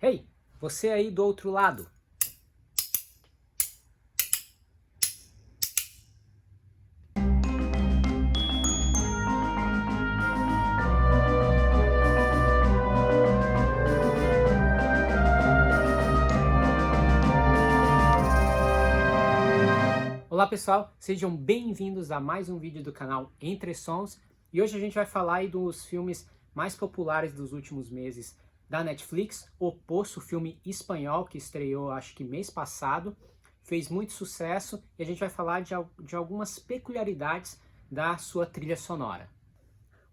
Hey, você aí do outro lado. Olá pessoal, sejam bem-vindos a mais um vídeo do canal Entre Sons. E hoje a gente vai falar aí dos filmes mais populares dos últimos meses da Netflix. O Poço, filme espanhol que estreou acho que mês passado, fez muito sucesso e a gente vai falar de algumas peculiaridades da sua trilha sonora.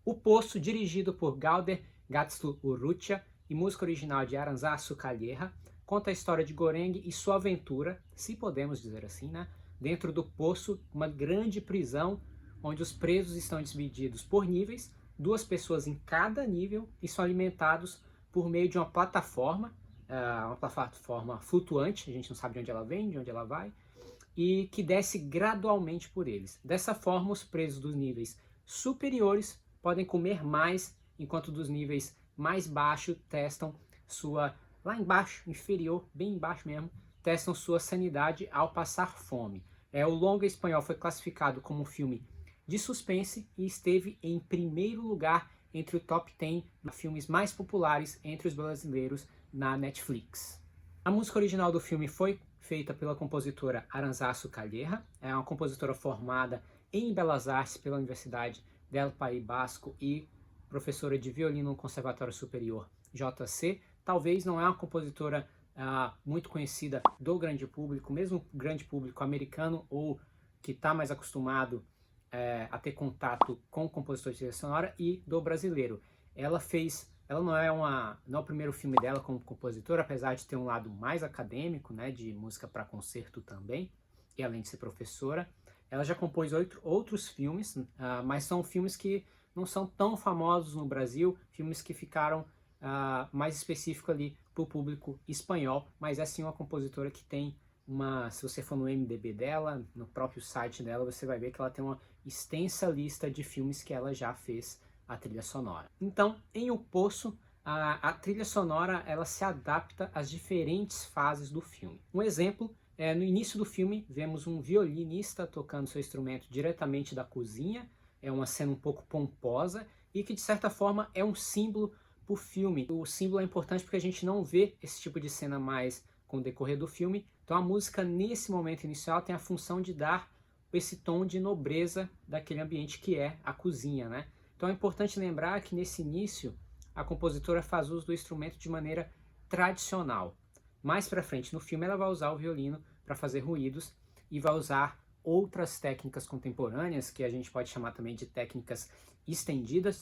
O Poço, dirigido por Galder Gatxu-Urrutia e música original de Aranzazu Calleja, conta a história de Goreng e sua aventura, se podemos dizer assim, né? Dentro do poço, uma grande prisão onde os presos estão divididos por níveis, 2 pessoas em cada nível, e são alimentados por meio de uma plataforma flutuante, a gente não sabe de onde ela vem, de onde ela vai, e que desce gradualmente por eles. Dessa forma, os presos dos níveis superiores podem comer mais, enquanto dos níveis mais baixos testam sua, lá embaixo, inferior, bem embaixo mesmo, testam sua sanidade ao passar fome. O longa espanhol foi classificado como um filme de suspense e esteve em primeiro lugar entre o top 10 filmes mais populares entre os brasileiros na Netflix. A música original do filme foi feita pela compositora Aranzazu Calleja, é uma compositora formada em Belas Artes pela Universidade del País Basco e professora de violino no Conservatório Superior JC. Talvez não é uma compositora muito conhecida do grande público, mesmo grande público americano ou que está mais acostumado a ter contato com compositores de trilha sonora, e do brasileiro. Ela não é o primeiro filme dela como compositora, apesar de ter um lado mais acadêmico, né, de música para concerto também, e além de ser professora. Ela já compôs outros filmes, mas são filmes que não são tão famosos no Brasil, filmes que ficaram mais específicos ali para o público espanhol, mas é sim uma compositora que tem se você for no MDB dela, no próprio site dela, você vai ver que ela tem uma extensa lista de filmes que ela já fez a trilha sonora. Então, em O Poço, a trilha sonora ela se adapta às diferentes fases do filme. Um exemplo é no início do filme, vemos um violinista tocando seu instrumento diretamente da cozinha. É uma cena um pouco pomposa e que de certa forma é um símbolo para o filme. O símbolo é importante porque a gente não vê esse tipo de cena mais com o decorrer do filme. Então a música nesse momento inicial tem a função de dar esse tom de nobreza daquele ambiente que é a cozinha, né? Então é importante lembrar que nesse início a compositora faz uso do instrumento de maneira tradicional. Mais para frente no filme ela vai usar o violino para fazer ruídos e vai usar outras técnicas contemporâneas que a gente pode chamar também de técnicas estendidas.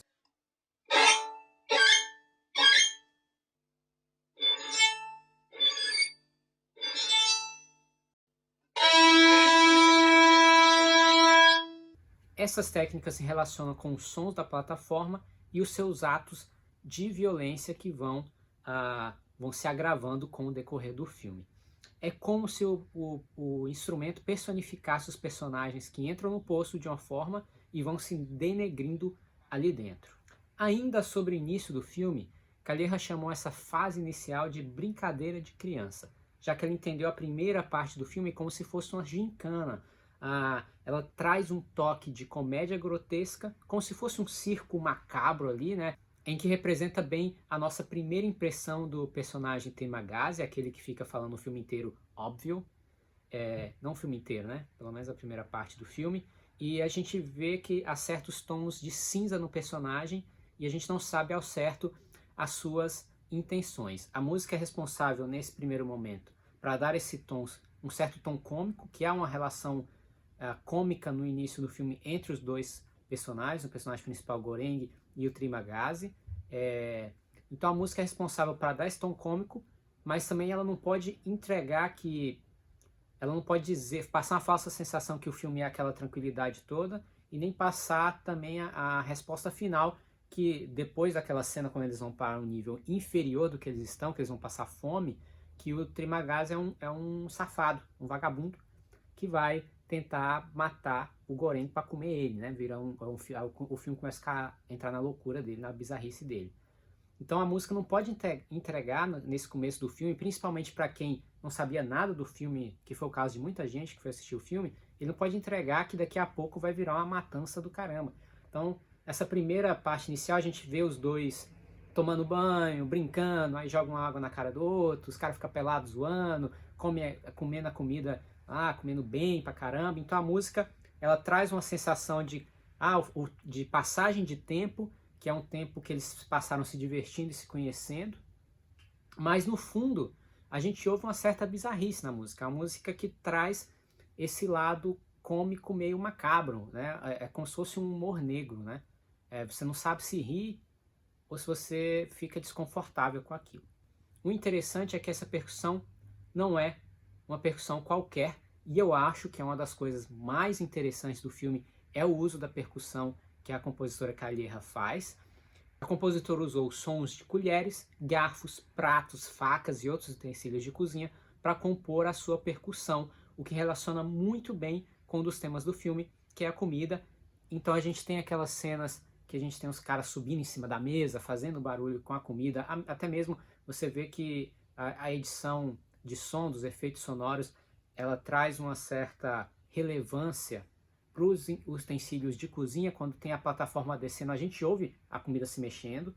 Essas técnicas se relacionam com os sons da plataforma e os seus atos de violência que vão se agravando com o decorrer do filme. É como se o instrumento personificasse os personagens que entram no poço de uma forma e vão se denegrindo ali dentro. Ainda sobre o início do filme, Calleja chamou essa fase inicial de brincadeira de criança, já que ela entendeu a primeira parte do filme como se fosse uma gincana. Ela traz um toque de comédia grotesca, como se fosse um circo macabro ali, né? Em que representa bem a nossa primeira impressão do personagem Temagazi, aquele que fica falando o filme inteiro óbvio, não o filme inteiro, né? Pelo menos a primeira parte do filme. E a gente vê que há certos tons de cinza no personagem e a gente não sabe ao certo as suas intenções. A música é responsável nesse primeiro momento para dar esse tom, um certo tom cômico, que há uma relação cômica no início do filme entre os dois personagens, o personagem principal Goreng e o Trimagazi. Então a música é responsável para dar esse tom cômico, mas também ela não pode entregar que... Ela não pode passar uma falsa sensação que o filme é aquela tranquilidade toda, e nem passar também a resposta final, que depois daquela cena, quando eles vão para um nível inferior do que eles estão, que eles vão passar fome, que o Trimagazi é um safado, um vagabundo, que vai tentar matar o Goreng para comer ele, né? O filme começa a entrar na loucura dele, na bizarrice dele. Então a música não pode entregar nesse começo do filme, principalmente para quem não sabia nada do filme, que foi o caso de muita gente que foi assistir o filme, ele não pode entregar que daqui a pouco vai virar uma matança do caramba. Então, essa primeira parte inicial, a gente vê os dois tomando banho, brincando, aí jogam água na cara do outro, os caras ficam pelados zoando, comendo a comida, comendo bem pra caramba. Então a música, ela traz uma sensação de passagem de tempo, que é um tempo que eles passaram se divertindo e se conhecendo, mas no fundo a gente ouve uma certa bizarrice na música, a música que traz esse lado cômico meio macabro, né? É como se fosse um humor negro, né? Você não sabe se rir ou se você fica desconfortável com aquilo. O interessante é que essa percussão não é uma percussão qualquer, e eu acho que é uma das coisas mais interessantes do filme é o uso da percussão que a compositora Calleja faz. A compositora usou sons de colheres, garfos, pratos, facas e outros utensílios de cozinha para compor a sua percussão, o que relaciona muito bem com um dos temas do filme, que é a comida. Então a gente tem aquelas cenas que a gente tem os caras subindo em cima da mesa, fazendo barulho com a comida, até mesmo você vê que a edição de som, dos efeitos sonoros, ela traz uma certa relevância para os utensílios de cozinha. Quando tem a plataforma descendo, a gente ouve a comida se mexendo.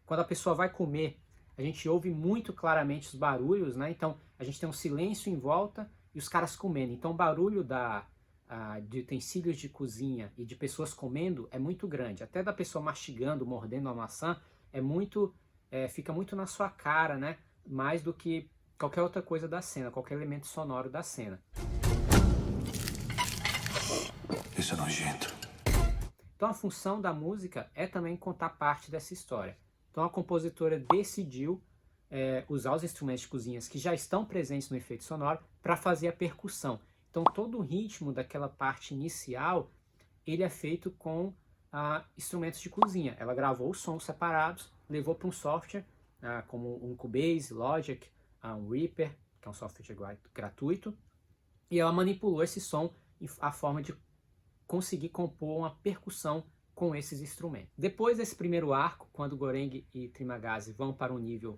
Quando a pessoa vai comer, a gente ouve muito claramente os barulhos, né? Então a gente tem um silêncio em volta e os caras comendo. Então o barulho de utensílios de cozinha e de pessoas comendo é muito grande. Até da pessoa mastigando, mordendo a maçã, fica muito na sua cara, né? Mais do que qualquer outra coisa da cena, qualquer elemento sonoro da cena. Isso é nojento. Então a função da música é também contar parte dessa história. Então a compositora decidiu usar os instrumentos de cozinha que já estão presentes no efeito sonoro para fazer a percussão. Então todo o ritmo daquela parte inicial, ele é feito com instrumentos de cozinha. Ela gravou os sons separados, levou para um software como um Cubase, Logic, um Reaper, que é um software gratuito, e ela manipulou esse som a forma de conseguir compor uma percussão com esses instrumentos. Depois desse primeiro arco, quando Goreng e Trimagasi vão para um nível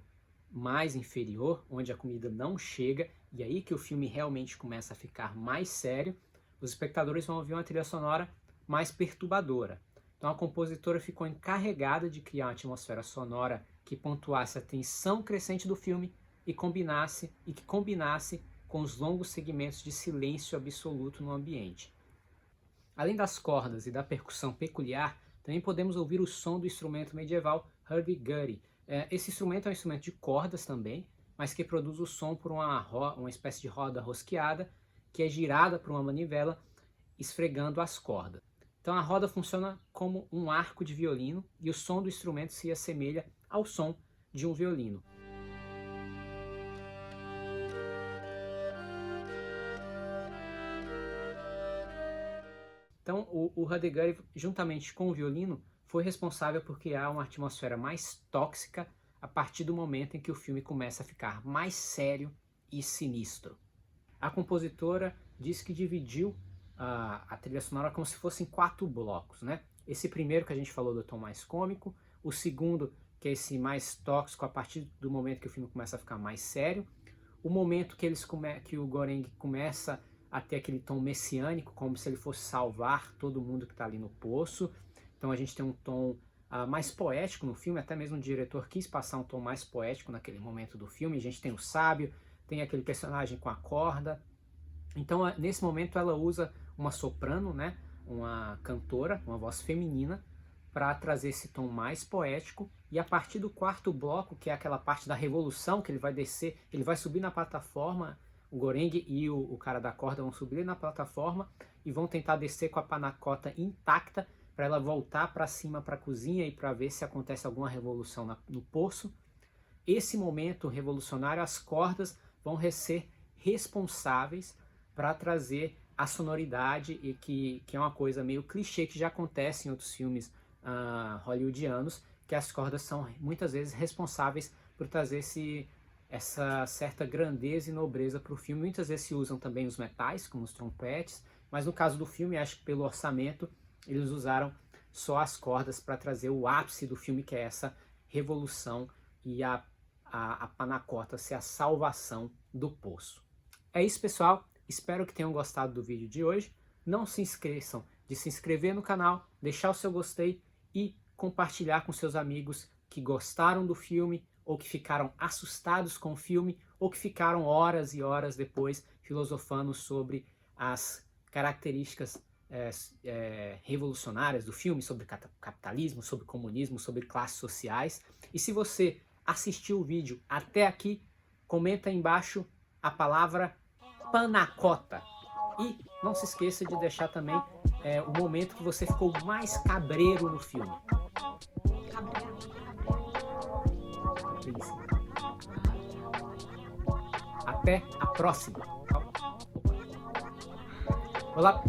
mais inferior, onde a comida não chega, e aí que o filme realmente começa a ficar mais sério, os espectadores vão ouvir uma trilha sonora mais perturbadora. Então a compositora ficou encarregada de criar uma atmosfera sonora que pontuasse a tensão crescente do filme e que combinasse com os longos segmentos de silêncio absoluto no ambiente. Além das cordas e da percussão peculiar, também podemos ouvir o som do instrumento medieval hurdy-gurdy. Esse instrumento é um instrumento de cordas também, mas que produz o som por uma espécie de roda rosqueada, que é girada por uma manivela, esfregando as cordas. Então a roda funciona como um arco de violino e o som do instrumento se assemelha ao som de um violino. Então o hurdy-gurdy, juntamente com o violino, foi responsável por criar uma atmosfera mais tóxica a partir do momento em que o filme começa a ficar mais sério e sinistro. A compositora disse que dividiu a trilha sonora como se fossem 4 blocos, né? Esse primeiro que a gente falou do tom mais cômico, o segundo que é esse mais tóxico a partir do momento que o filme começa a ficar mais sério, o momento que o Goreng começa a ter aquele tom messiânico, como se ele fosse salvar todo mundo que está ali no poço. Então a gente tem um tom mais poético no filme, até mesmo o diretor quis passar um tom mais poético naquele momento do filme. A gente tem o sábio, tem aquele personagem com a corda. Então nesse momento ela usa uma soprano, né, uma cantora, uma voz feminina, para trazer esse tom mais poético. E a partir do quarto bloco, que é aquela parte da revolução, que ele vai descer, ele vai subir na plataforma, o Goreng e o cara da corda vão subir na plataforma e vão tentar descer com a panacota intacta para ela voltar para cima para a cozinha e para ver se acontece alguma revolução no poço. Esse momento revolucionário, as cordas vão ser responsáveis para trazer a sonoridade, que é uma coisa meio clichê que já acontece em outros filmes hollywoodianos, que as cordas são muitas vezes responsáveis por trazer essa certa grandeza e nobreza para o filme. Muitas vezes se usam também os metais, como os trompetes, mas no caso do filme, acho que pelo orçamento, eles usaram só as cordas para trazer o ápice do filme, que é essa revolução e a panacota ser a salvação do poço. É isso, pessoal. Espero que tenham gostado do vídeo de hoje. Não se esqueçam de se inscrever no canal, deixar o seu gostei e compartilhar com seus amigos que gostaram do filme, ou que ficaram assustados com o filme, ou que ficaram horas e horas depois filosofando sobre as características revolucionárias do filme, sobre capitalismo, sobre comunismo, sobre classes sociais. E se você assistiu o vídeo até aqui, comenta aí embaixo a palavra panacota. E não se esqueça de deixar também o momento que você ficou mais cabreiro no filme. Até a próxima. Olá.